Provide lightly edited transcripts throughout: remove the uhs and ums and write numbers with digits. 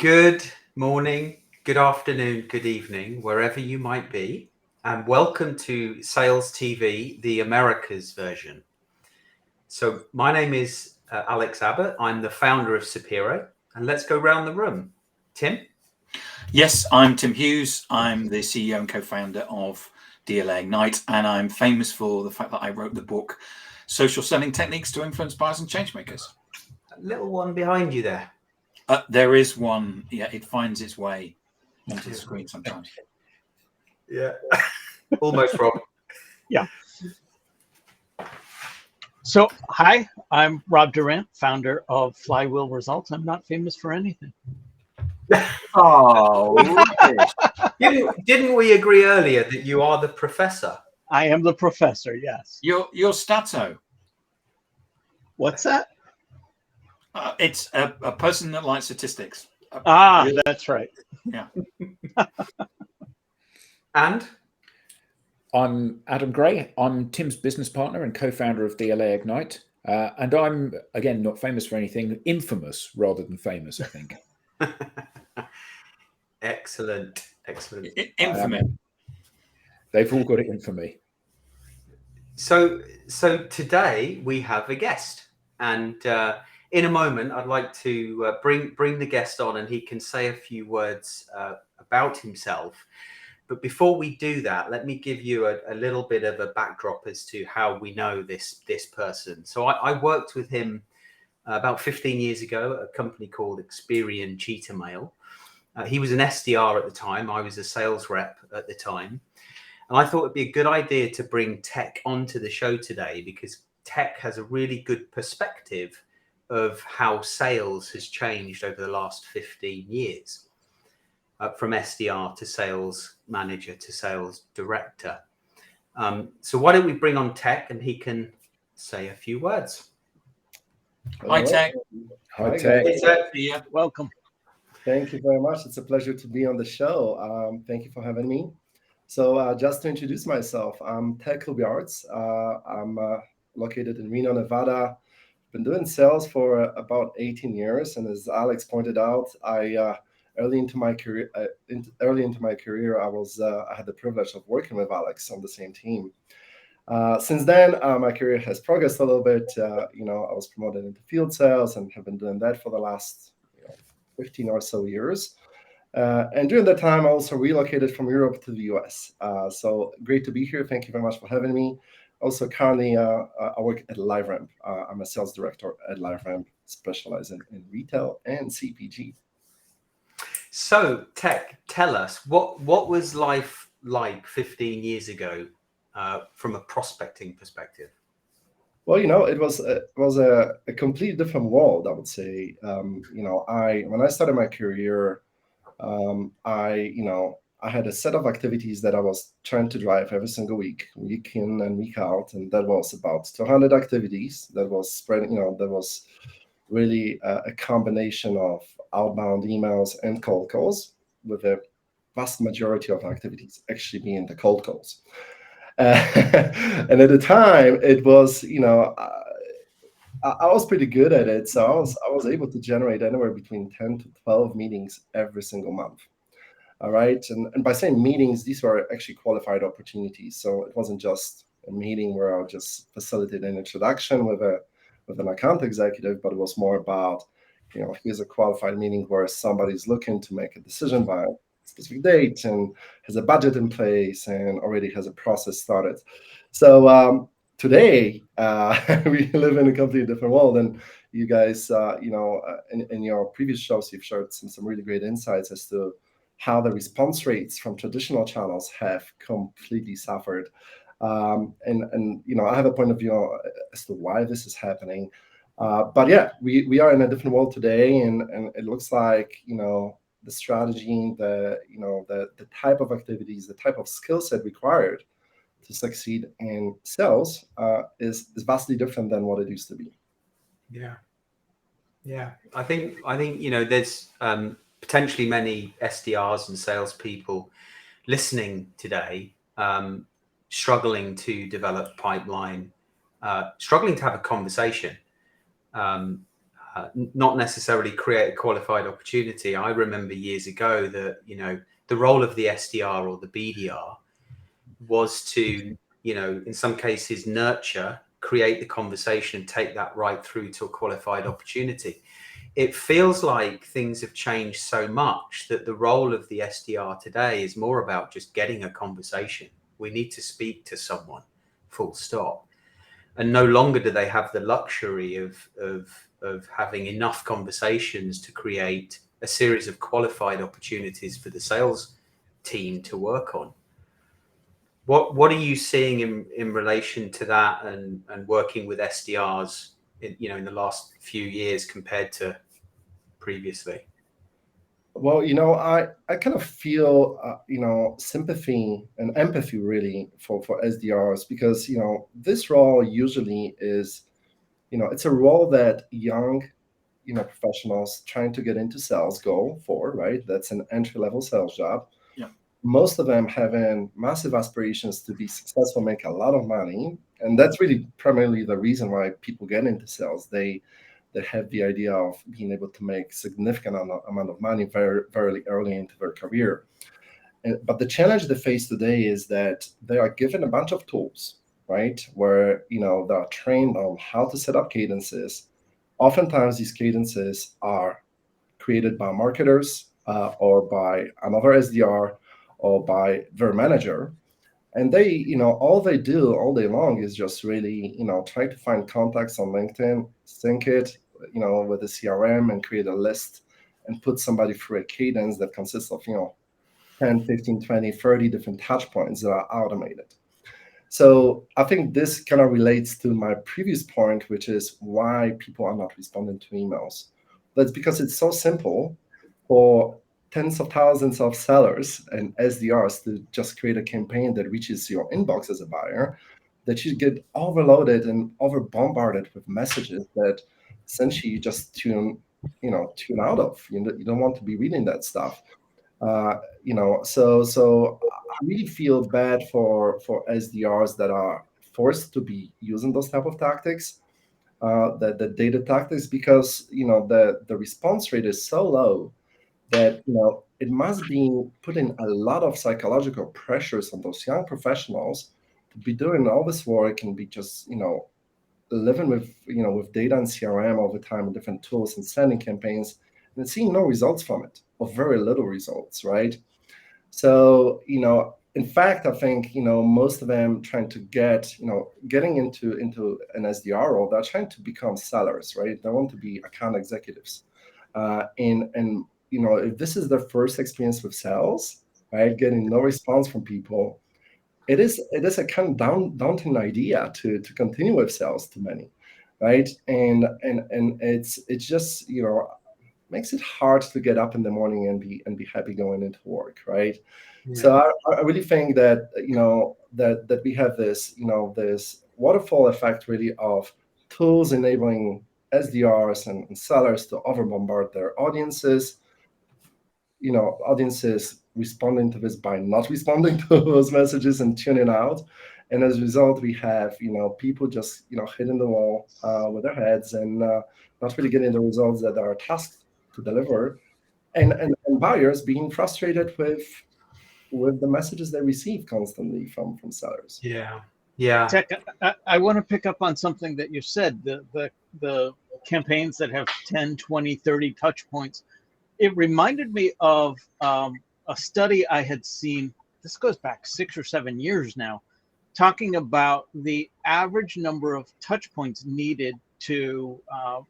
Good morning, good afternoon, good evening, wherever you might be, and welcome to Sales TV, the Americas version. So my name is Alex Abbott. I'm the founder of Sapiro, and let's go round the room. Tim? Yes, I'm Tim Hughes. I'm the CEO and co-founder of DLA Ignite, and I'm famous for the fact that I wrote the book, Social Selling Techniques to Influence Buyers and Changemakers. A little one behind you there. There is one. Yeah, it finds its way onto the screen sometimes. Yeah, almost, Rob. Yeah. So, hi, I'm Rob Durant, founder of Flywheel Results. I'm not famous for anything. Oh, Didn't we agree earlier that you are the professor? I am the professor, yes. You're Stato. What's that? It's a person that likes statistics. That's right. Yeah. And? I'm Adam Gray. I'm Tim's business partner and co-founder of DLA Ignite. And I'm, again, not famous for anything, infamous rather than famous, I think. Excellent. Infamy. They've all got it in for me. So today we have a guest, and in a moment I'd like to bring the guest on, and he can say a few words about himself. But before we do that, let me give you a little bit of a backdrop as to how we know this person. So I worked with him about 15 years ago at a company called Experian Cheetah Mail. He was an SDR at the time. I was a sales rep at the time. And I thought it'd be a good idea to bring Tech onto the show today, because Tech has a really good perspective of how sales has changed over the last 15 years, from SDR to sales manager to sales director. So why don't we bring on Tech, and he can say a few words. Hi, Tech. Hi, Tech. Yeah. Welcome. Thank you very much. It's a pleasure to be on the show. Thank you for having me. So just to introduce myself, I'm Tech Arts. I'm located in Reno, Nevada. Been doing sales for about 18 years. And as Alex pointed out, early into my career, I had the privilege of working with Alex on the same team. Since then, my career has progressed a little bit. I was promoted into field sales and have been doing that for the last 15 or so years. And during that time, I also relocated from Europe to the US. So great to be here. Thank you very much for having me. Also, currently, I work at LiveRamp. I'm a sales director at LiveRamp, specializing in retail and CPG. So, Tech, tell us, what was life like 15 years ago from a prospecting perspective? Well, it was a completely different world, I would say. When I started my career, I had a set of activities that I was trying to drive every single week in and week out, and that was about 200 activities. That was spreading. That was really a combination of outbound emails and cold calls, with a vast majority of activities actually being the cold calls. And at the time, it was, I was pretty good at it. So I was able to generate anywhere between 10 to 12 meetings every single month. All right. And by saying meetings, these were actually qualified opportunities. So it wasn't just a meeting where I'll just facilitate an introduction with an account executive, but it was more about, here's a qualified meeting where somebody's looking to make a decision by specific date and has a budget in place and already has a process started. So today, we live in a completely different world. And you guys, in your previous shows, you've shared some really great insights as to how the response rates from traditional channels have completely suffered. And I have a point of view as to why this is happening. But yeah, we are in a different world today, and it looks like, the strategy, the type of activities, the type of skill set required to succeed in sales is vastly different than what it used to be. Yeah. I think there's potentially many SDRs and salespeople listening today, struggling to develop pipeline, struggling to have a conversation. not necessarily create a qualified opportunity. I remember years ago that, the role of the SDR or the BDR was to, in some cases nurture, create the conversation, take that right through to a qualified opportunity. It feels like things have changed so much that the role of the SDR today is more about just getting a conversation. We need to speak to someone, full stop. And no longer do they have the luxury of having enough conversations to create a series of qualified opportunities for the sales team to work on. What are you seeing in relation to that and working with SDRs in the last few years compared to previously? Well, I kind of feel, sympathy and empathy really for SDRs, because, this role usually is, it's a role that young, professionals trying to get into sales go for, right? That's an entry-level sales job. Yeah. Most of them having massive aspirations to be successful, make a lot of money. And that's really primarily the reason why people get into sales. They have the idea of being able to make significant amount of money very, very early into their career. But the challenge they face today is that they are given a bunch of tools, right? Where, they are trained on how to set up cadences. Oftentimes these cadences are created by marketers or by another SDR or by their manager. And they, all they do all day long is just really, try to find contacts on LinkedIn, sync it, with the CRM and create a list and put somebody through a cadence that consists of, 10, 15, 20, 30 different touch points that are automated. So I think this kind of relates to my previous point, which is why people are not responding to emails. That's because it's so simple for tens of thousands of sellers and SDRs to just create a campaign that reaches your inbox as a buyer, that you get overloaded and over bombarded with messages that essentially you just tune out of. You don't want to be reading that stuff. So I really feel bad for SDRs that are forced to be using those type of tactics, the data tactics, because the response rate is so low that it must be putting a lot of psychological pressures on those young professionals to be doing all this work and be just living with with data and CRM all the time and different tools and sending campaigns and seeing no results from it, or very little results, right? So in fact, I think most of them trying to getting into an SDR role, they're trying to become sellers, right? They want to be account executives, and if this is their first experience with sales, right, getting no response from people, it is a kind of daunting idea to continue with sales to many, right? And it's just makes it hard to get up in the morning and be happy going into work, right? Yeah. So I really think that that we have this this waterfall effect really of tools enabling SDRs and sellers to over bombard their audiences. Audiences responding to this by not responding to those messages and tuning out. And as a result, we have, people just, hitting the wall with their heads and not really getting the results that are tasked to deliver. And buyers being frustrated with the messages they receive constantly from sellers. Yeah. Tech, I want to pick up on something that you said, the campaigns that have 10, 20, 30 touch points. It reminded me of a study I had seen, this goes back 6 or 7 years now, talking about the average number of touch points needed to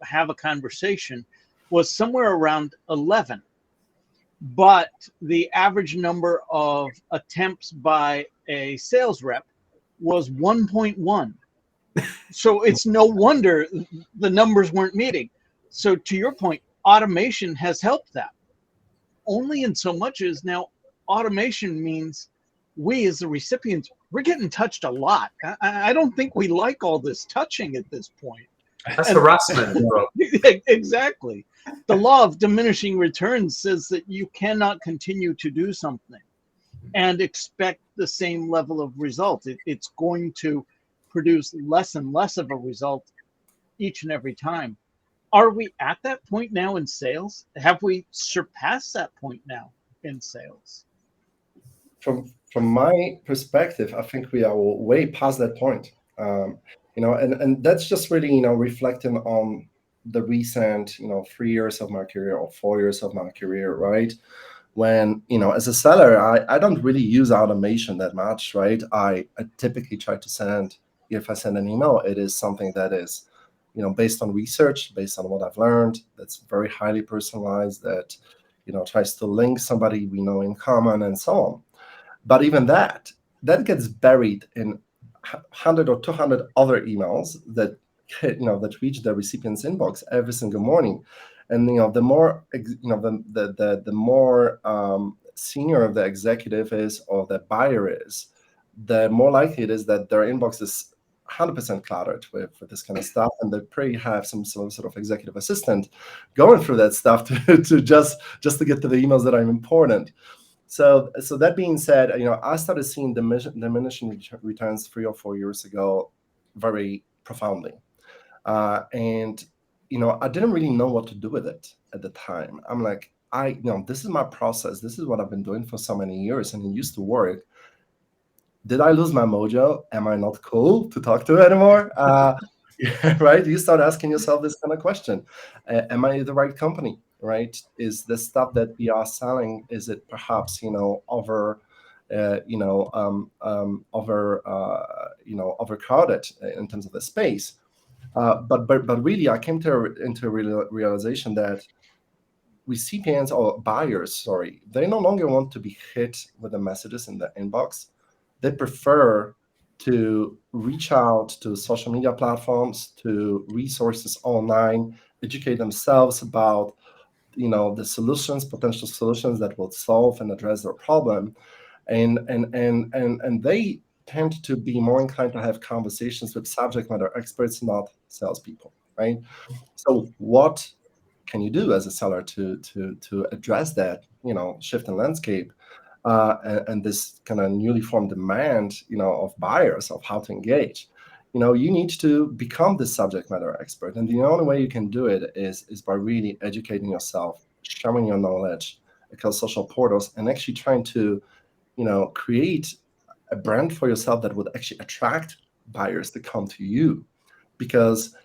have a conversation was somewhere around 11. But the average number of attempts by a sales rep was 1.1. So it's no wonder the numbers weren't meeting. So to your point, automation has helped that. Only in so much as now automation means we as the recipients, we're getting touched a lot. I don't think we like all this touching at this point. That's harassment, bro. Exactly. The law of diminishing returns says that you cannot continue to do something and expect the same level of result. It's going to produce less and less of a result each and every time. Are we at that point now in sales? Have we surpassed that point now in sales? From my perspective, I think we are way past that point. And that's just really, reflecting on the recent, 3 years of my career or 4 years of my career, right? When, as a seller, I don't really use automation that much, right? I typically try to send, if I send an email, it is something that is, based on research, based on what I've learned, that's very highly personalized, that, tries to link somebody we know in common and so on. But even that gets buried in 100 or 200 other emails that that reach the recipient's inbox every single morning. And the more the more senior the executive is or the buyer is, the more likely it is that their inbox is 100% cluttered with this kind of stuff, and they probably have some sort of executive assistant going through that stuff to just to get to the emails that are important. So that being said, I started seeing diminishing returns 3 or 4 years ago very profoundly. And I didn't really know what to do with it at the time. I'm like, this is my process. This is what I've been doing for so many years, and it used to work. Did I lose my mojo? Am I not cool to talk to anymore? Right? You start asking yourself this kind of question. Am I the right company? Right? Is the stuff that we are selling, is it perhaps overcrowded in terms of the space? But really, I came into a realization that recipients or buyers, they no longer want to be hit with the messages in the inbox. They prefer to reach out to social media platforms, to resources online, educate themselves about the solutions, potential solutions that will solve and address their problem, and they tend to be more inclined to have conversations with subject matter experts, not salespeople, right? So what can you do as a seller to address that shift in landscape and this kind of newly formed demand of buyers of how to engage? You need to become the subject matter expert, and the only way you can do it is by really educating yourself, sharing your knowledge across social portals, and actually trying to create a brand for yourself that would actually attract buyers to come to you. Because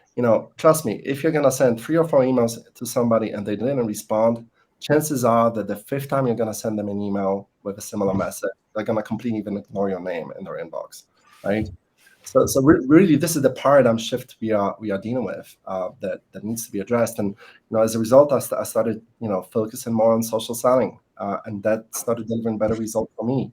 trust me, if you're going to send 3 or 4 emails to somebody and they didn't respond, chances are that the 5th time you're going to send them an email with a similar message, they're going to completely even ignore your name in their inbox, right? So really, this is the paradigm shift we are dealing with that needs to be addressed. And as a result, I started focusing more on social selling, and that started delivering better results for me.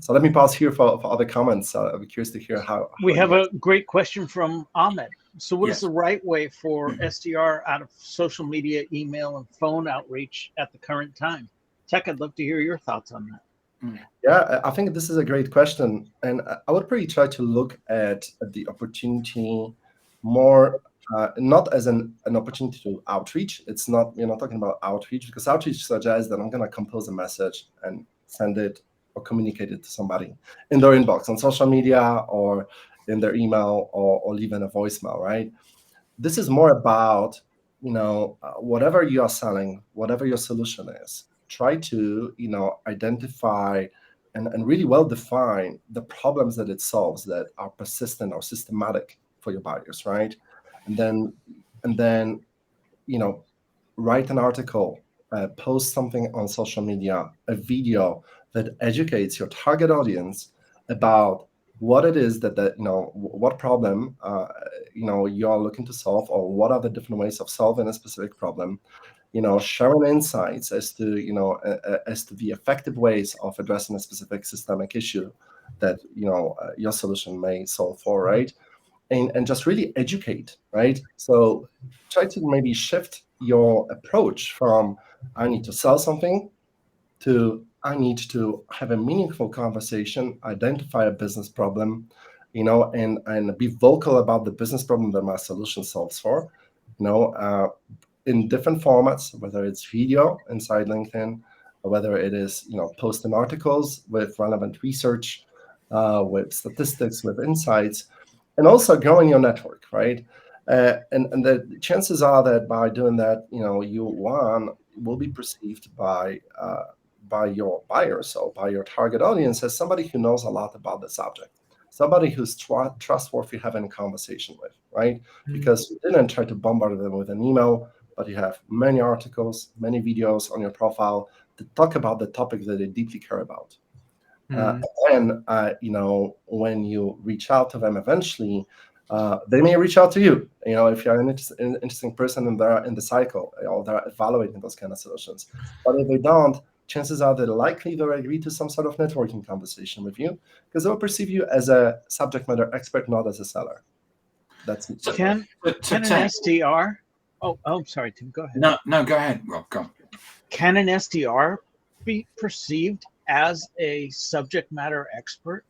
So let me pause here for other comments. I'd be curious to hear how we have a great question from Ahmed. So what Yes. is the right way for SDR out of social media, email, and phone outreach at the current time? Tech, I'd love to hear your thoughts on that. Yeah, I think this is a great question. And I would probably try to look at the opportunity more, not as an opportunity to outreach. It's not, we're not talking about outreach, because outreach suggests that I'm going to compose a message and send it or communicate it to somebody in their inbox on social media or in their email or leaving a voicemail, right? This is more about, whatever you are selling, whatever your solution is, try to, identify and really well define the problems that it solves that are persistent or systematic for your buyers, right? And then, write an article, post something on social media, a video that educates your target audience about what it is that what problem you are looking to solve, or what are the different ways of solving a specific problem. Sharing insights as to the effective ways of addressing a specific systemic issue that your solution may solve for, right? And just really educate, right? So try to maybe shift your approach from I need to sell something to I need to have a meaningful conversation, identify a business problem, and be vocal about the business problem that my solution solves for, in different formats, whether it's video inside LinkedIn, or whether it is, posting articles with relevant research, with statistics, with insights, and also growing your network, right? And the chances are that by doing that, you will be perceived by your buyers or by your target audience as somebody who knows a lot about the subject, somebody who's trustworthy having a conversation with, right? Because you didn't try to bombard them with an email, but you have many articles, many videos on your profile that talk about the topic that they deeply care about. And when you reach out to them eventually, they may reach out to you. If you're an interesting person and they're in the cycle, or they're evaluating those kind of solutions. But if they don't, chances are that likely they'll agree to some sort of networking conversation with you, because they'll perceive you as a subject matter expert, not as a seller. That's it. Can an SDR? Oh, sorry, Tim. Go ahead. No, go ahead, Rob. Go on. Can an SDR be perceived as a subject matter expert?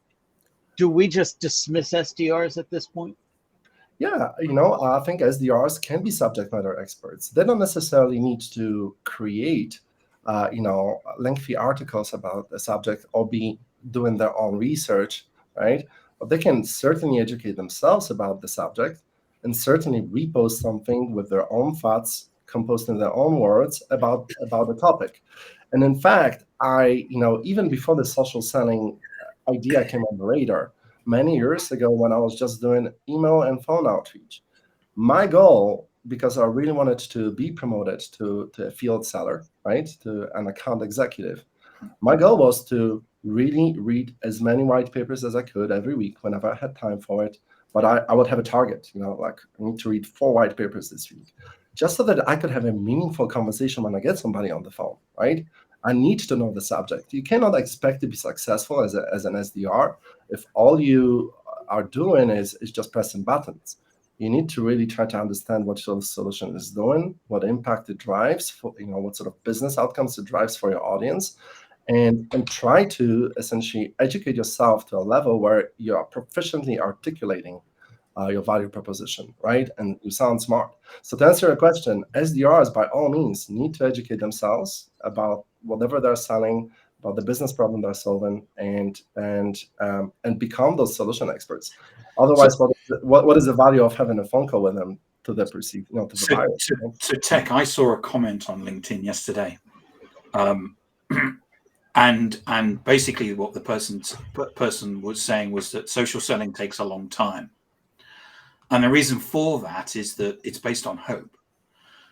Do we just dismiss SDRs at this point? Yeah, I think SDRs can be subject matter experts. They don't necessarily need to create, lengthy articles about the subject or be doing their own research, right? But they can certainly educate themselves about the subject and certainly repost something with their own thoughts, composed in their own words about the topic. And in fact, even before the social selling idea came on the radar, many years ago when I was just doing email and phone outreach, my goal, because I really wanted to be promoted to a field seller, right, to an account executive, my goal was to really read as many white papers as I could every week whenever I had time for it. But I would have a target, like I need to read 4 white papers this week, just so that I could have a meaningful conversation when I get somebody on the phone, right? I need to know the subject. You cannot expect to be successful as an SDR if all you are doing is just pressing buttons. You need to really try to understand what your solution is doing, what impact it drives, for what sort of business outcomes it drives for your audience, and try to essentially educate yourself to a level where you are proficiently articulating your value proposition, right? And you sound smart. So to answer your question, SDRs by all means need to educate themselves about whatever they're selling, about the business problem they're solving, and become those solution experts. Otherwise, what is the value of having a phone call with them to the perceived, to the buyers? So Tech, I saw a comment on LinkedIn yesterday. And basically what the person was saying was that social selling takes a long time. And the reason for that is that it's based on hope.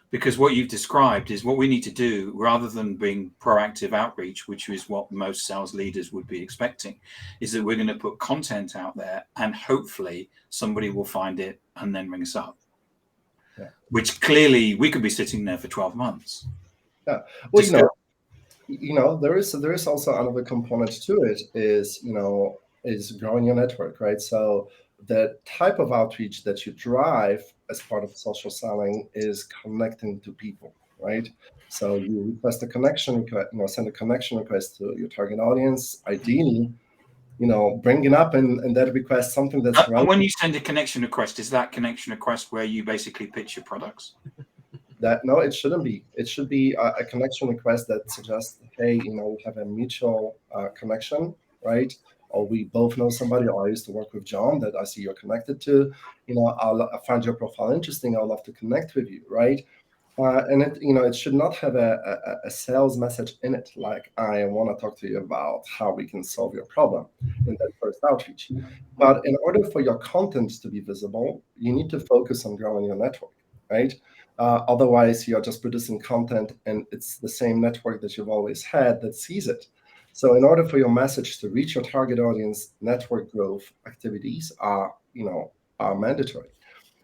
Because what you've described is what we need to do, rather than being proactive outreach, which is what most sales leaders would be expecting, is that we're going to put content out there and hopefully somebody will find it and then ring us up. Yeah. Which clearly we could be sitting there for 12 months. Yeah. Well, there is also another component to it is growing your network, right? So the type of outreach that you drive as part of social selling is connecting to people, right? So you request a connection request, send a connection request to your target audience, ideally, bringing up in that request something that's relevant. And when you send a connection request, is that connection request where you basically pitch your products? No, it shouldn't be. It should be a connection request that suggests, hey, we have a mutual connection, right? Or we both know somebody, or I used to work with John that I see you're connected to. I find your profile interesting. I'd love to connect with you, right? And it should not have a sales message in it, like I want to talk to you about how we can solve your problem in that first outreach. But in order for your content to be visible, you need to focus on growing your network, right? Otherwise, you're just producing content and it's the same network that you've always had that sees it. So in order for your message to reach your target audience, network growth activities are mandatory.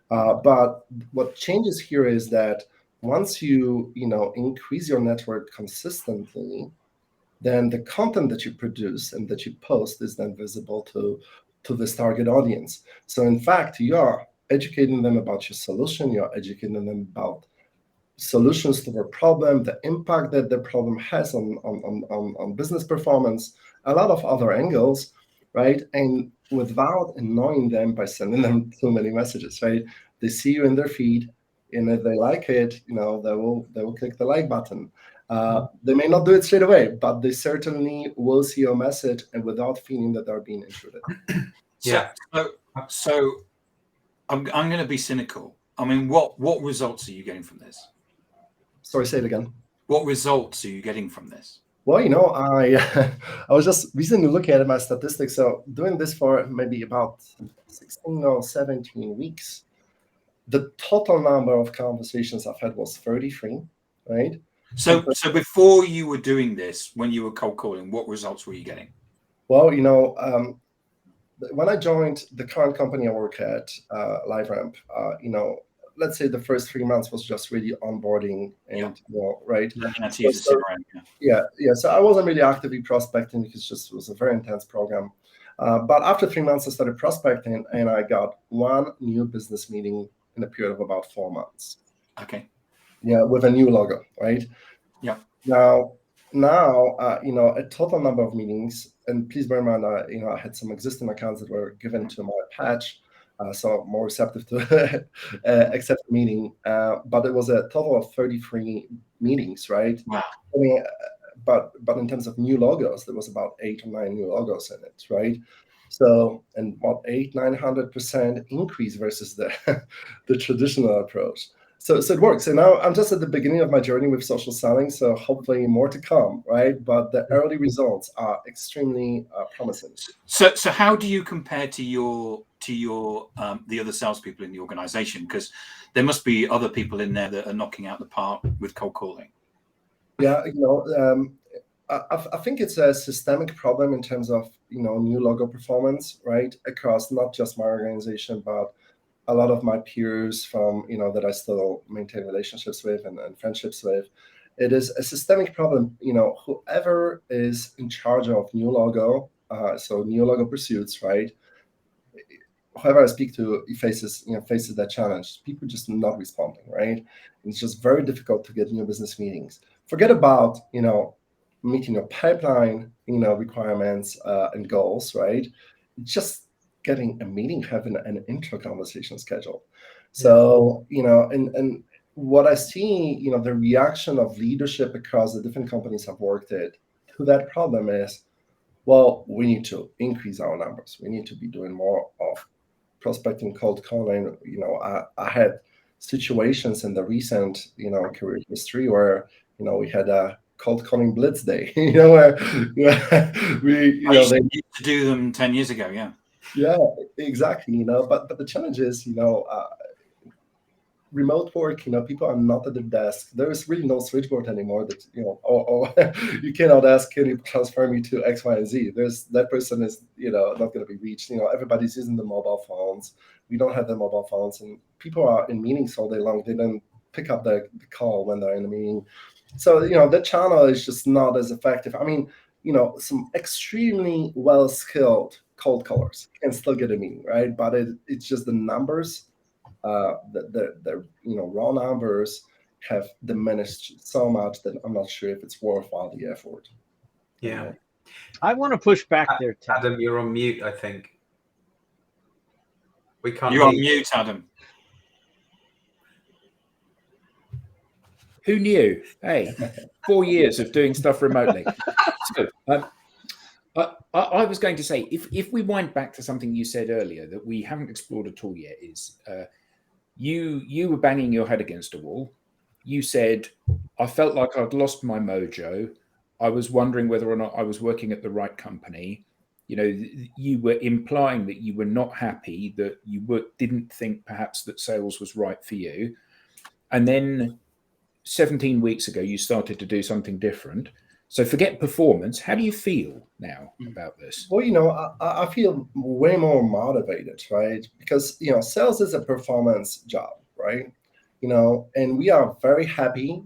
But what changes here is that once you increase your network consistently, then the content that you produce and that you post is then visible to this target audience. So in fact, you are educating them about your solution, you're educating them about solutions to their problem, the impact that the problem has on business performance, a lot of other angles, right? And without annoying them by sending them too many messages, right? They see you in their feed, and if they like it, they will click the like button. They may not do it straight away, but they certainly will see your message and without feeling that they're being intruded. Yeah. So I'm going to be cynical I mean, what results are you getting from this? Sorry, say it again. What results are you getting from this? Well, I I was just recently looking at my statistics. So doing this for maybe about 16 or 17 weeks, the total number of conversations I've had was 33, right? So before you were doing this, when you were cold calling, what results were you getting? Well, when I joined the current company I work at, LiveRamp, let's say the first 3 months was just really onboarding and, right? That's easy to CRM, yeah. So I wasn't really actively prospecting because it was a very intense program. But after 3 months, I started prospecting, and I got one new business meeting in a period of about 4 months. Okay. Yeah, with a new logo, right? Yeah. Now, a total number of meetings, and please bear in mind, I had some existing accounts that were given to my patch, so more receptive to accept the meeting. But it was a total of 33 meetings, right? Wow. I mean, but in terms of new logos, there was about 8 or 9 new logos in it, right? So, and what 900% increase versus the the traditional approach. So it works. And now I'm just at the beginning of my journey with social selling, so hopefully more to come, right? But the early results are extremely promising. So how do you compare to your the other salespeople in the organization? Because there must be other people in there that are knocking out the park with cold calling. Yeah, I think it's a systemic problem in terms of new logo performance, right? Across not just my organization, but a lot of my peers from that I still maintain relationships with and friendships with. It is a systemic problem. Whoever is in charge of new logo, so new logo pursuits, right? Whoever I speak to faces that challenge. People just not responding, right? It's just very difficult to get new business meetings. Forget about meeting your pipeline requirements and goals, right? Just getting a meeting, having an intro conversation scheduled. So and what I see, the reaction of leadership across the different companies I've worked at to that problem is, well, we need to increase our numbers. We need to be doing more of prospecting, cold calling. I had situations in the recent career history where we had a cold calling blitz day. Where we I used to do them 10 years ago. Yeah, exactly. But the challenge is remote work. People are not at their desk. There is really no switchboard anymore. That or you cannot ask, can you transfer me to X, Y, and Z? That person is not going to be reached. Everybody's using the mobile phones. We don't have the mobile phones, and people are in meetings all day long. They don't pick up the call when they're in a meeting. So the channel is just not as effective. I mean, some extremely well-skilled cold callers can still get a meeting, right? But it's just the numbers. The raw numbers have diminished so much that I'm not sure if it's worthwhile the effort. Yeah. I want to push back there, Tim. Adam, you're on mute, I think. We can't. You're on mute, Adam. Who knew? Hey, 4 years of doing stuff remotely. So, I was going to say, if we wind back to something you said earlier that we haven't explored at all yet, is you were banging your head against a wall. You said, I felt like I'd lost my mojo. I was wondering whether or not I was working at the right company. You were implying that you were not happy, that you didn't think perhaps that sales was right for you. And then 17 weeks ago, you started to do something different. So forget performance. How do you feel now about this? Well, I feel way more motivated, right? Because, sales is a performance job, right? And we are very happy,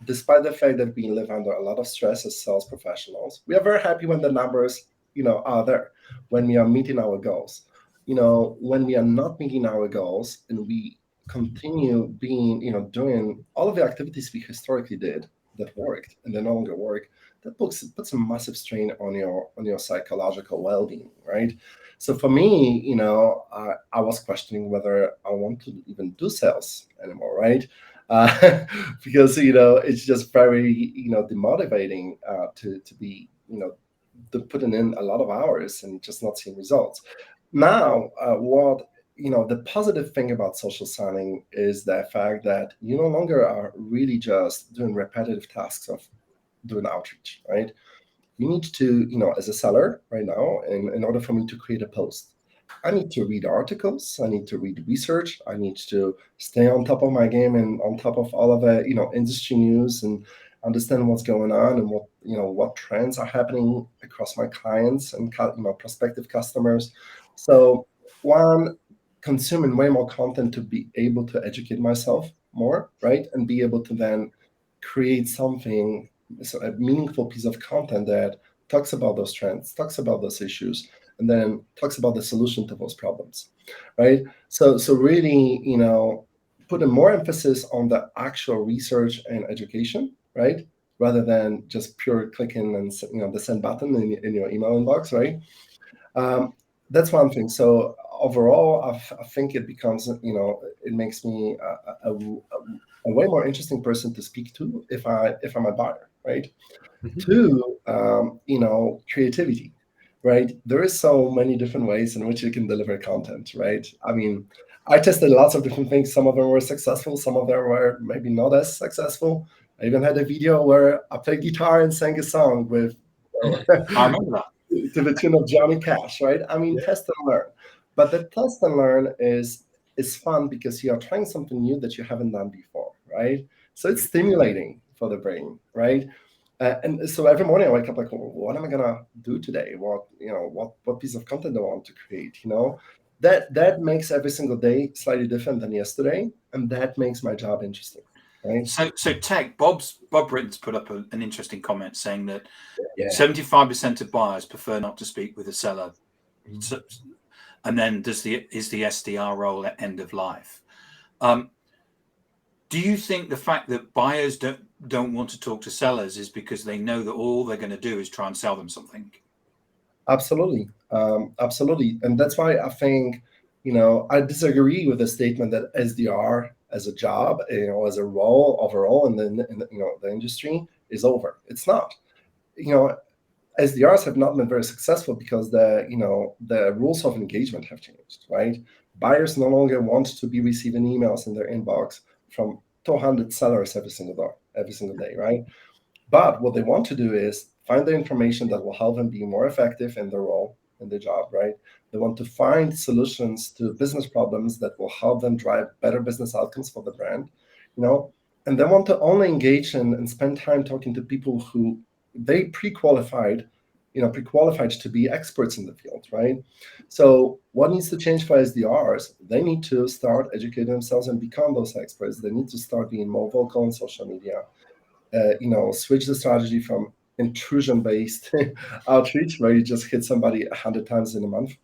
despite the fact that we live under a lot of stress as sales professionals. We are very happy when the numbers, are there, when we are meeting our goals. When we are not meeting our goals and we continue being, doing all of the activities we historically did that worked and they no longer work, that puts a massive strain on your psychological well-being, right? So for me, I was questioning whether I want to even do sales anymore, right? Because it's just very demotivating to be putting in a lot of hours and just not seeing results. Now, what the positive thing about social selling is the fact that you no longer are really just doing repetitive tasks of doing outreach, right? You need to, as a seller right now, in order for me to create a post, I need to read articles, I need to read research, I need to stay on top of my game and on top of all of the, industry news, and understand what's going on and what trends are happening across my clients and prospective customers. So one, consuming way more content to be able to educate myself more, right? And be able to then create something, so a meaningful piece of content that talks about those trends, talks about those issues, and then talks about the solution to those problems, right? So really, putting more emphasis on the actual research and education, right, rather than just pure clicking and the send button in your email inbox, right? That's one thing. So overall, I think it becomes, it makes me a way more interesting person to speak to if I'm a buyer, right? Mhm. Two, creativity, right? There is so many different ways in which you can deliver content, right? I mean, I tested lots of different things. Some of them were successful, some of them were maybe not as successful. I even had a video where I played guitar and sang a song with I remember that. to the tune of Johnny Cash, right? I mean, test and learn. But the test and learn is fun because you are trying something new that you haven't done before, right? So it's stimulating for the brain, right? And so every morning I wake up like, well, what am I gonna do today? What piece of content do I want to create? That makes every single day slightly different than yesterday, and that makes my job interesting, right? So Tech, Bob Britton's put up an interesting comment saying that Yeah. 75% of buyers prefer not to speak with a seller. Mhm. So, and then is the SDR role at end of life? Do you think the fact that buyers don't want to talk to sellers is because they know that all they're going to do is try and sell them something? Absolutely, absolutely, and that's why I think I disagree with the statement that SDR as a job, as a role overall in the industry is over. It's not. SDRs have not been very successful because the rules of engagement have changed, right? Buyers no longer want to be receiving emails in their inbox from 200 sellers every single day, right? But what they want to do is find the information that will help them be more effective in their role, in their job, right? They want to find solutions to business problems that will help them drive better business outcomes for the brand, and they want to only engage and spend time talking to people who they pre-qualified to be experts in the field, right? So what needs to change for SDRs? They need to start educating themselves and become those experts. They need to start being more vocal on social media. Switch the strategy from intrusion-based outreach, where you just hit somebody 100 times in a month.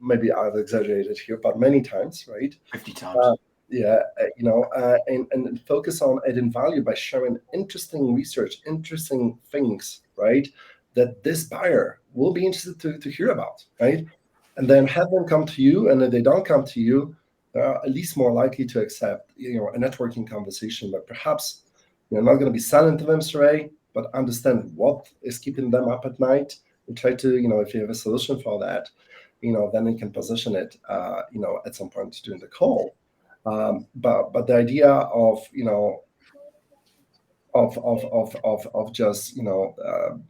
Maybe I've exaggerated here, but many times, right? 50 times. And focus on adding value by sharing interesting research, interesting things, right? That this buyer will be interested to hear about, right? And then have them come to you, and if they don't come to you, they're at least more likely to accept, a networking conversation, but perhaps you're not going to be selling to them straight, but understand what is keeping them up at night and try to, if you have a solution for that, then you can position it, at some point during the call. But the idea of, of just,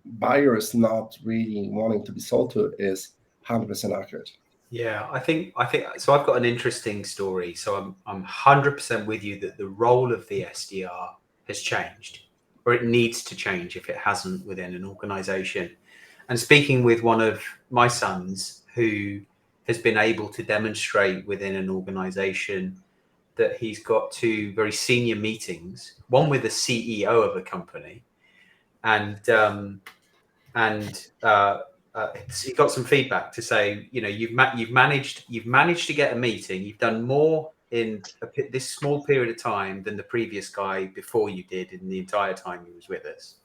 buyers not really wanting to be sold to is 100% accurate. Yeah, I think so. I've got an interesting story. So I'm 100% with you that the role of the SDR has changed, or it needs to change if it hasn't within an organization. And speaking with one of my sons who has been able to demonstrate within an organization that he's got two very senior meetings, one with the CEO of a company, and he got some feedback to say, you've managed to get a meeting. You've done more in this small period of time than the previous guy before you did in the entire time he was with us.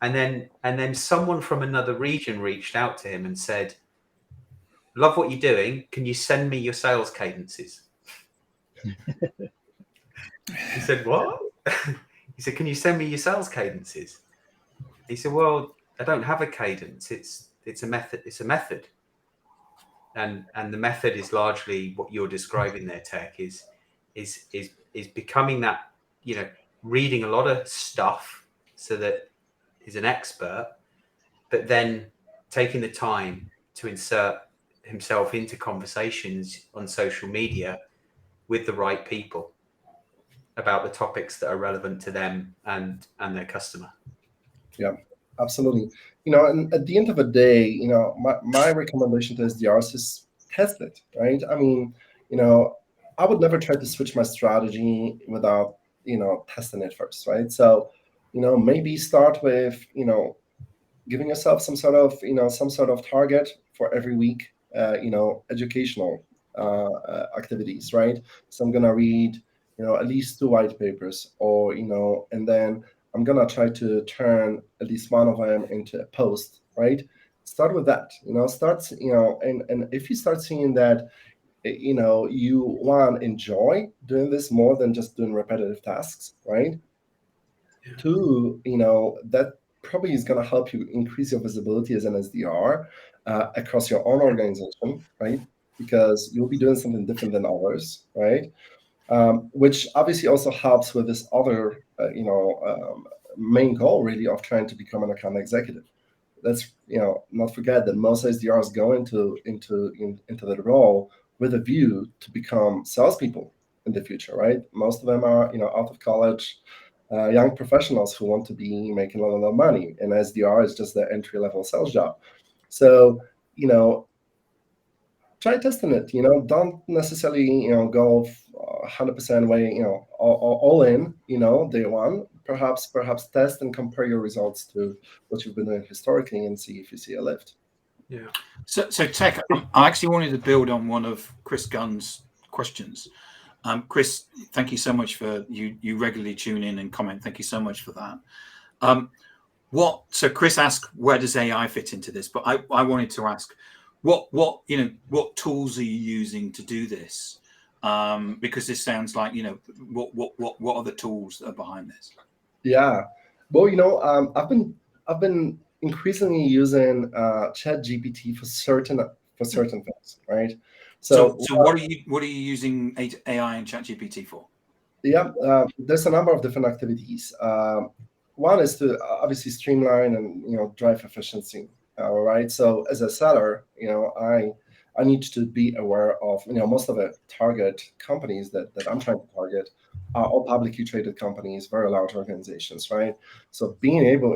And then someone from another region reached out to him and said, "Love what you're doing. Can you send me your sales cadences?" He said, "What?" He said, "Can you send me your sales cadences?" He said, "Well, I don't have a cadence. It's a method. It's a method." and the method is largely what you're describing there, Tech, is becoming that, reading a lot of stuff so that he's an expert, but then taking the time to insert himself into conversations on social media with the right people about the topics that are relevant to them and their customer. Yeah, absolutely. And at the end of the day, my recommendation to SDRs is test it, right? I mean, I would never try to switch my strategy without, testing it first, right? So, maybe start with, giving yourself some sort of target for every week, educational activities, right? So I'm gonna read, at least 2 white papers, or and then I'm gonna try to turn at least one of them into a post, right? Start with that, and if you start seeing that, you enjoy doing this more than just doing repetitive tasks, right? Yeah. 2, that probably is going to help you increase your visibility as an SDR across your own organization, right? Because you'll be doing something different than others, right? Which obviously also helps with this other, main goal really of trying to become an account executive. Let's not forget that most SDRs go into that role with a view to become salespeople in the future, right? Most of them are out of college. Young professionals who want to be making a lot of money, and SDR is just the entry-level sales job. So, try testing it. Don't necessarily go 100% way, all in. Day one. Perhaps test and compare your results to what you've been doing historically and see if you see a lift. Yeah. So Tech, I actually wanted to build on one of Chris Gunn's questions. Chris, thank you so much for you regularly tune in and comment. Thank you so much for that. So Chris asked, where does AI fit into this? But I wanted to ask, what tools are you using to do this? Because this sounds like, what are the tools that are behind this? Yeah, well, I've been increasingly using ChatGPT for certain things, right? So what are you using AI and ChatGPT for? Yeah, there's a number of different activities. One is to obviously streamline and drive efficiency. Right. So as a seller, I need to be aware of most of the target companies that I'm trying to target are all publicly traded companies, very large organizations, right? So being able,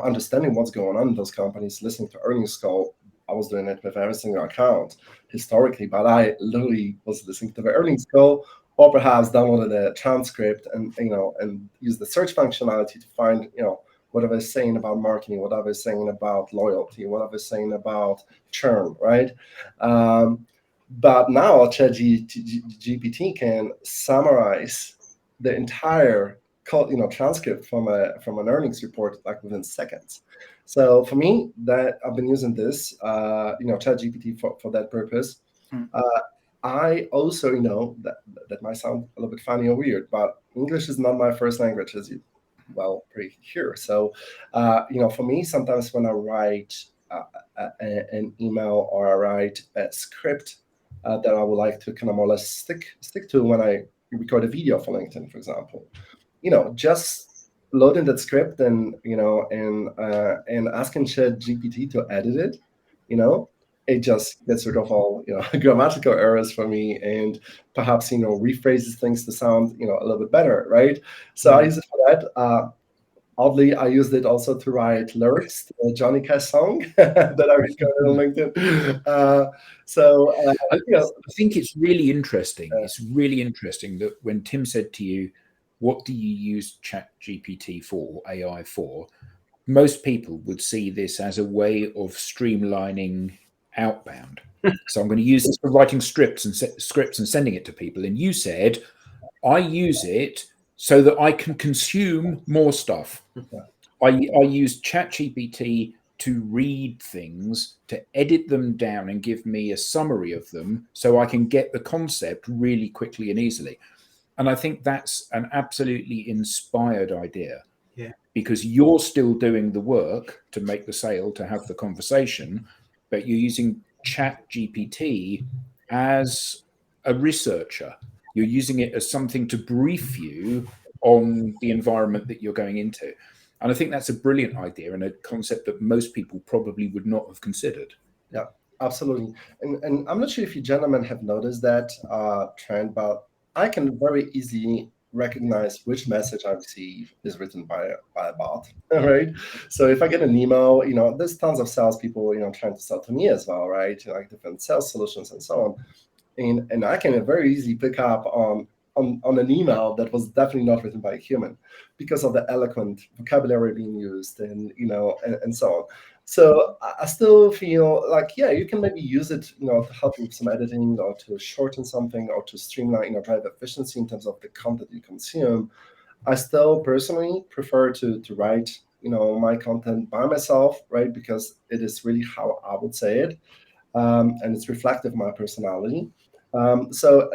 understanding what's going on in those companies, listening to earnings call. I was doing it with every single account historically, but I literally was listening to the earnings call, or perhaps downloaded a transcript and use the search functionality to find what are they saying about marketing, what are they saying about loyalty, what are they saying about churn, right? But now ChatGPT can summarize the entire transcript from an earnings report like within seconds. So for me, that I've been using this ChatGPT for that purpose. I also that might sound a little bit funny or weird, but English is not my first language, as you pretty sure. So for me, sometimes when I write an email or I write a script that I would like to kind of more or less stick to when I record a video for LinkedIn, for example, just loading that script and and asking ChatGPT to edit it, it just gets rid of all grammatical errors for me, and perhaps rephrases things to sound a little bit better, right? So I use it for that. Oddly, I used it also to write lyrics to a Johnny Cash song that I recorded on LinkedIn. I think it's really interesting. It's really interesting that when Tim said to you, what do you use ChatGPT for, AI for? Most people would see this as a way of streamlining outbound. So I'm going to use this for writing scripts and sending it to people. And you said, I use it so that I can consume more stuff. I use ChatGPT to read things, to edit them down and give me a summary of them so I can get the concept really quickly and easily. And I think that's an absolutely inspired idea. Yeah. Because you're still doing the work to make the sale, to have the conversation, but you're using Chat GPT as a researcher. You're using it as something to brief you on the environment that you're going into. And I think that's a brilliant idea and a concept that most people probably would not have considered. Yeah, absolutely. And I'm not sure if you gentlemen have noticed that trend, but I can very easily recognize which message I receive is written by a bot, right? So if I get an email, there's tons of salespeople, trying to sell to me as well, right? Like different sales solutions and so on. And I can very easily pick up on an email that was definitely not written by a human because of the eloquent vocabulary being used and so on. So I still feel like, yeah, you can maybe use it, to help you with some editing or to shorten something or to streamline, drive efficiency in terms of the content you consume. I still personally prefer to write, my content by myself, right? Because it is really how I would say it. And it's reflective of my personality. So,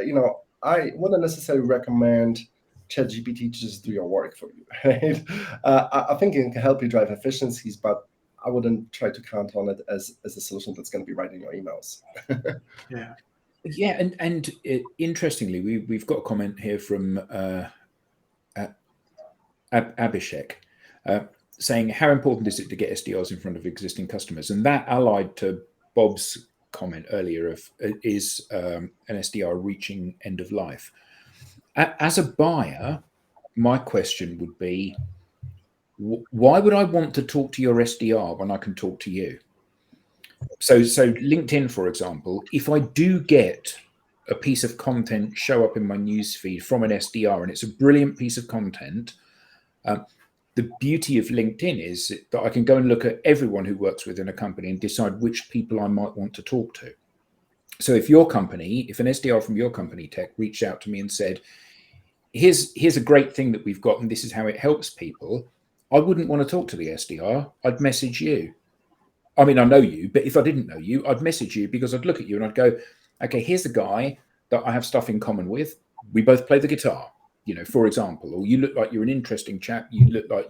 I wouldn't necessarily recommend ChatGPT to just do your work for you, right? I think it can help you drive efficiencies, but I wouldn't try to count on it as a solution that's going to be writing your emails. Yeah, and interestingly, we've got a comment here from Abhishek saying, how important is it to get SDRs in front of existing customers? And that allied to Bob's comment earlier of is an SDR reaching end of life. As a buyer, my question would be, why would I want to talk to your SDR when I can talk to you? So LinkedIn, for example, if I do get a piece of content show up in my newsfeed from an SDR and it's a brilliant piece of content, the beauty of LinkedIn is that I can go and look at everyone who works within a company and decide which people I might want to talk to. So if an SDR from your company, Tech, reached out to me and said, here's a great thing that we've got and this is how it helps people, I wouldn't want to talk to the SDR. I'd message you. I mean, I know you, but if I didn't know you, I'd message you because I'd look at you and I'd go, okay, here's a guy that I have stuff in common with. We both play the guitar, for example, or you look like you're an interesting chap. You look like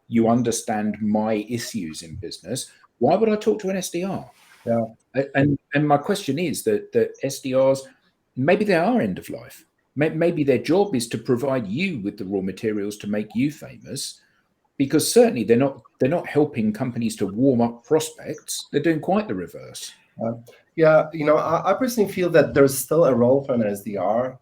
you understand my issues in business. Why would I talk to an SDR? Yeah. And my question is that SDRs, maybe they are end of life. Maybe their job is to provide you with the raw materials to make you famous, because certainly they're not helping companies to warm up prospects. They're doing quite the reverse. Yeah, I personally feel that there's still a role for an SDR.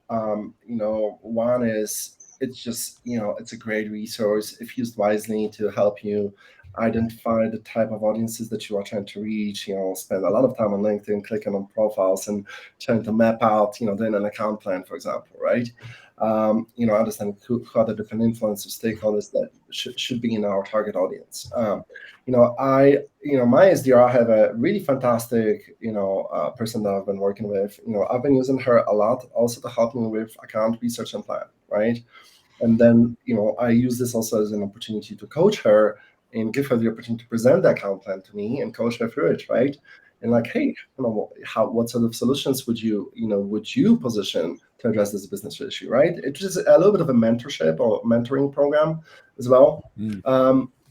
One is it's just, it's a great resource if used wisely to help you identify the type of audiences that you are trying to reach, spend a lot of time on LinkedIn, clicking on profiles and trying to map out, doing an account plan, for example, right? Understand who are the different influencers, stakeholders that should be in our target audience. My SDR, I have a really fantastic, person that I've been working with. I've been using her a lot also to help me with account research and plan, right? And then, I use this also as an opportunity to coach her and give her the opportunity to present the account plan to me and coach her through it, right? And like, hey, what sort of solutions would you position to address this business issue, right? It's just a little bit of a mentorship or mentoring program as well.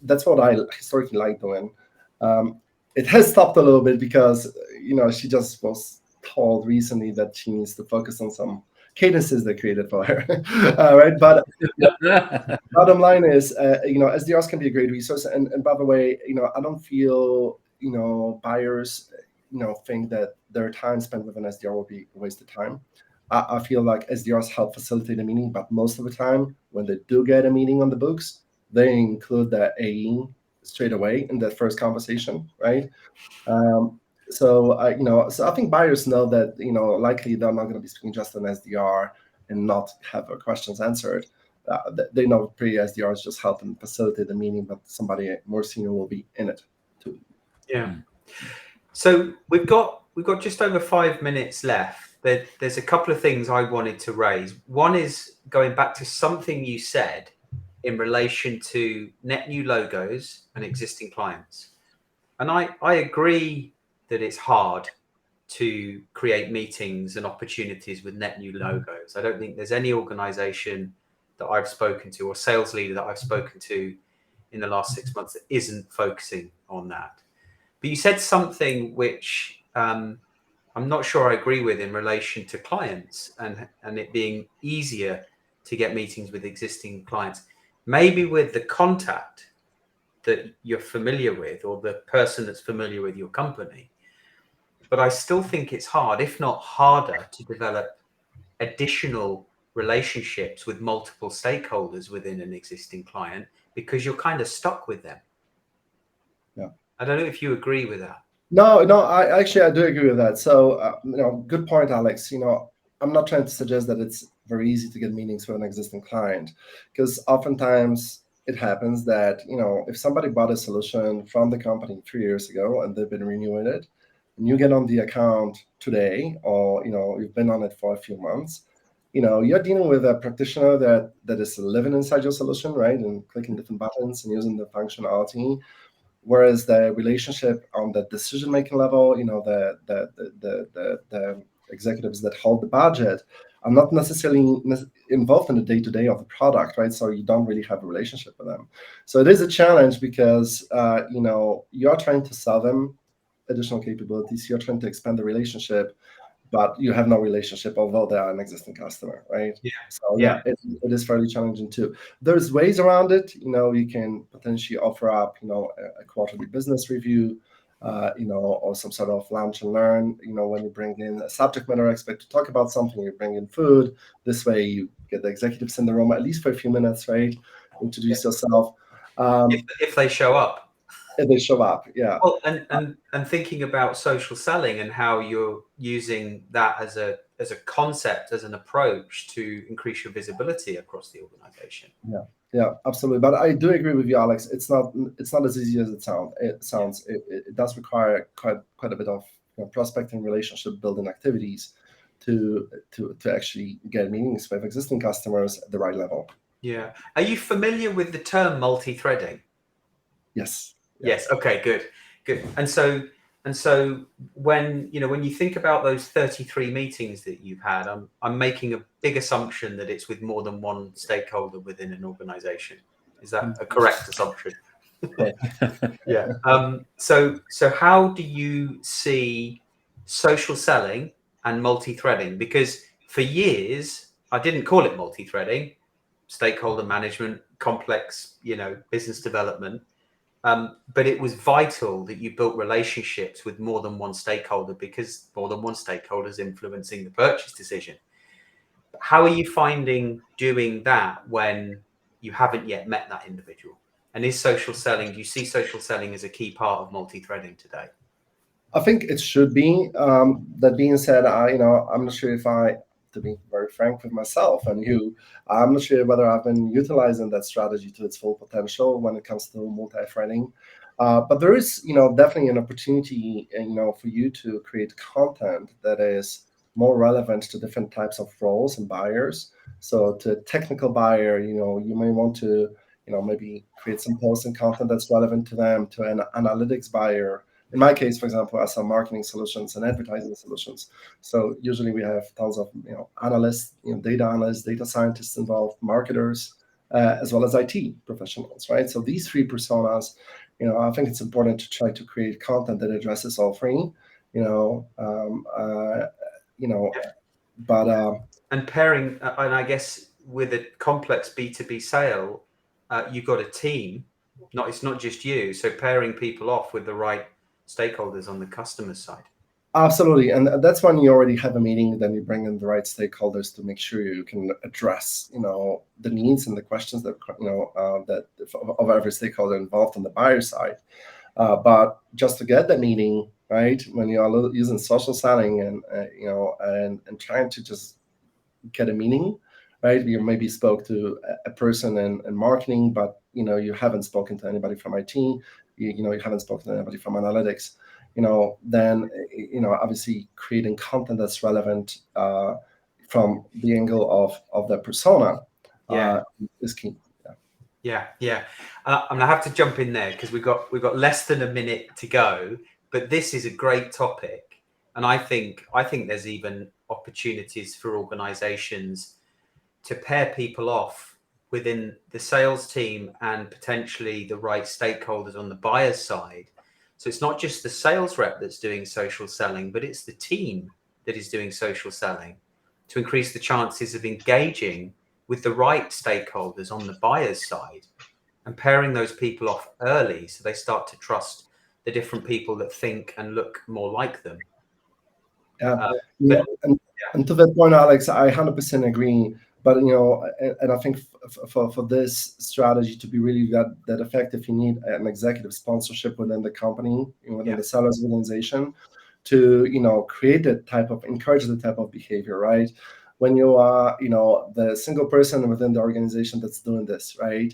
That's what I historically like doing. It has stopped a little bit because, she just was told recently that she needs to focus on some cadences they created for her, right? But bottom line is, SDRs can be a great resource. And by the way, I don't feel, buyers, think that their time spent with an SDR will be a waste of time. I feel like SDRs help facilitate a meeting, but most of the time when they do get a meeting on the books, they include the AE straight away in that first conversation, right? So I think buyers know that, likely they're not going to be speaking just an SDR and not have their questions answered. They know pre-SDRs just help them facilitate the meeting, but somebody more senior will be in it too. Yeah. So we've got just over 5 minutes left. There's a couple of things I wanted to raise. One is going back to something you said in relation to net new logos and existing clients. And I agree that it's hard to create meetings and opportunities with net new logos. I don't think there's any organization that I've spoken to or sales leader that I've spoken to in the last 6 months that isn't focusing on that. But But you said something which I'm not sure I agree with in relation to clients and it being easier to get meetings with existing clients. Maybe with the contact that you're familiar with or the person that's familiar with your company. But I still think it's hard, if not harder, to develop additional relationships with multiple stakeholders within an existing client because you're kind of stuck with them. Yeah. I don't know if you agree with that. No, I do agree with that. So, good point, Alex. I'm not trying to suggest that it's very easy to get meetings with an existing client, because oftentimes it happens that, if somebody bought a solution from the company 3 years ago and they've been renewing it, and you get on the account today, or, you've been on it for a few months, you're dealing with a practitioner that is living inside your solution, right? And clicking different buttons and using the functionality. Whereas the relationship on the decision-making level, the executives that hold the budget are not necessarily involved in the day-to-day of the product, right? So you don't really have a relationship with them. So it is a challenge because, you're trying to sell them additional capabilities. You're trying to expand the relationship, but you have no relationship, although they are an existing customer, right? Yeah. So it is fairly challenging too. There's ways around it. You can potentially offer up, a quarterly business review, or some sort of lunch and learn. When you bring in a subject matter expert to talk about something, you bring in food. This way, you get the executives in the room at least for a few minutes, right? Introduce yourself. If they show up. If they show up, yeah. Well, and thinking about social selling and how you're using that as a concept, as an approach to increase your visibility across the organization. Yeah, absolutely. But I do agree with you, Alex. It's not as easy as it sounds. It does require quite a bit of prospecting, relationship building activities to actually get meetings with existing customers at the right level. Yeah. Are you familiar with the term multi-threading? Yes. Yes. Okay. Good. And so when you think about those 33 meetings that you've had, I'm making a big assumption that it's with more than one stakeholder within an organization. Is that a correct assumption? Yeah. So how do you see social selling and multi-threading? Because for years I didn't call it multi-threading, stakeholder management, complex, business development. But it was vital that you built relationships with more than one stakeholder, because more than one stakeholder is influencing the purchase decision. How are you finding doing that when you haven't yet met that individual? And do you see social selling as a key part of multi-threading today? I think it should be. That being said, I'm not sure to be very frank with myself and you, I'm not sure whether I've been utilizing that strategy to its full potential when it comes to multi-threading. But there is, definitely an opportunity, for you to create content that is more relevant to different types of roles and buyers. So to a technical buyer, you may want to, maybe create some posts and content that's relevant to them. To an analytics buyer, in my case, for example, I sell marketing solutions and advertising solutions. So usually we have tons of analysts, data analysts, data scientists involved, marketers, as well as IT professionals, right? So these three personas, I think it's important to try to create content that addresses all three. And pairing, and I guess with a complex B2B sale, you've got a team. It's not just you. So pairing people off with the right stakeholders on the customer side. Absolutely, and that's when you already have a meeting. Then you bring in the right stakeholders to make sure you can address, the needs and the questions that that of every stakeholder involved on the buyer side. But just to get the meeting, right, when you are using social selling and and trying to just get a meeting, right? You maybe spoke to a person in marketing, but you haven't spoken to anybody from IT. You haven't spoken to anybody from analytics. Then obviously creating content that's relevant from the angle of the persona is key. Yeah. And I have to jump in there because we've got less than a minute to go. But this is a great topic, and I think there's even opportunities for organizations to pair people off within the sales team and potentially the right stakeholders on the buyer's side, So it's not just the sales rep that's doing social selling, but it's the team that is doing social selling to increase the chances of engaging with the right stakeholders on the buyer's side and pairing those people off early so they start to trust the different people that think and look more like them. Yeah, and to that point, Alex, I 100% agree. But and I think for this strategy to be really that effective, you need an executive sponsorship within the company, within the sellers organization, to create encourage the type of behavior, right? When you are the single person within the organization that's doing this, right?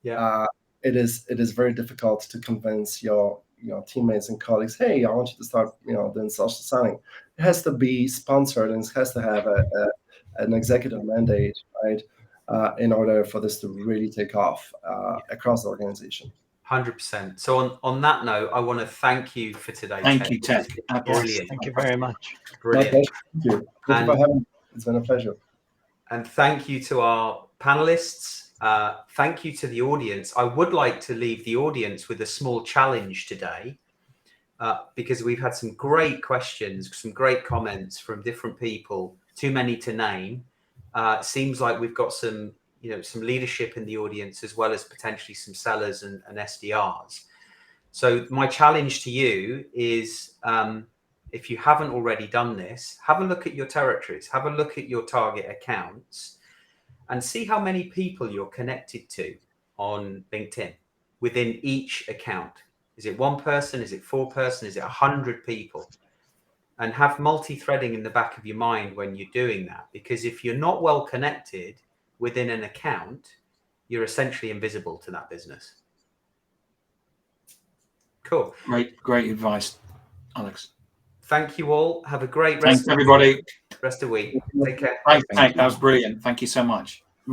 It is very difficult to convince your teammates and colleagues, hey, I want you to start doing social selling. It has to be sponsored, and it has to have an executive mandate, right, in order for this to really take off across the organization. 100%. So on that note, I want to thank you for today. Thank you, Ted. Brilliant. Thank you very much. Brilliant. Thank you. Thank you for having me. It's been a pleasure. And thank you to our panelists. Thank you to the audience. I would like to leave the audience with a small challenge today, because we've had some great questions, some great comments from different people, too many to name. Seems like we've got some leadership in the audience, as well as potentially some sellers and SDRs. So my challenge to you is, if you haven't already done this, have a look at your territories, have a look at your target accounts, and see how many people you're connected to on LinkedIn within each account. Is it one person? Is it 4 person? Is it 100 people? And have multi-threading in the back of your mind when you're doing that. Because if you're not well connected within an account, you're essentially invisible to that business. Cool. Great advice, Alex. Thank you all. Have a great Thanks, everybody. rest of the week. Take care. Thanks. That was brilliant. Thank you so much.